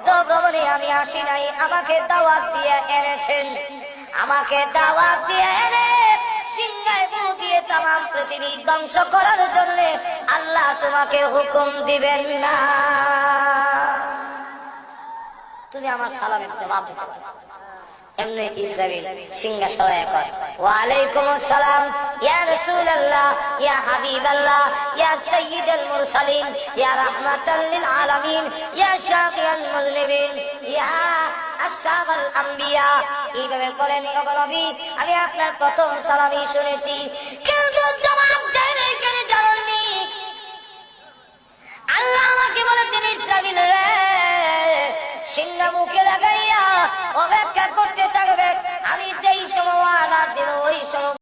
হয়তো ভ্রমণে আমি আসি নাই, আমাকে দাওয়াত দিয়ে এনেছেন, আমাকে দাওয়াত দিয়ে এনে সিংহায় ফু দিয়ে তামাম পৃথিবী ধ্বংস করার জন্য আল্লাহ তোমাকে হুকুম দিবেন না। তুমি আমার সালামের জবাব দিতে পারো। এমনি ইসরাইল সিংহা সরায় কয়, ওয়া আলাইকুম আসসালাম ইয়া রাসূলুল্লাহ ইয়া হাবিবাল্লাহ ইয়া সাইয়্যিদুল মুরসালিন ইয়া রাহমাতাল লিল আলামিন ইয়া শাফিয়াল মুযনিবিন ইয়া আশরাফাল আম্বিয়া। এইভাবে বলেন, ও নবী, আমি আপনার প্রথম সালামই শুনেছি, কিন্তু জবাব দেন কেন জানেননি? আল্লাহ আমাকে বলেছেন, ইসরাইল রে, সিংহা মুখে লাগাইয়া অপেক্ষা করতে থাকবে, আমি যেই সময় আলাদা দেব ওই সময়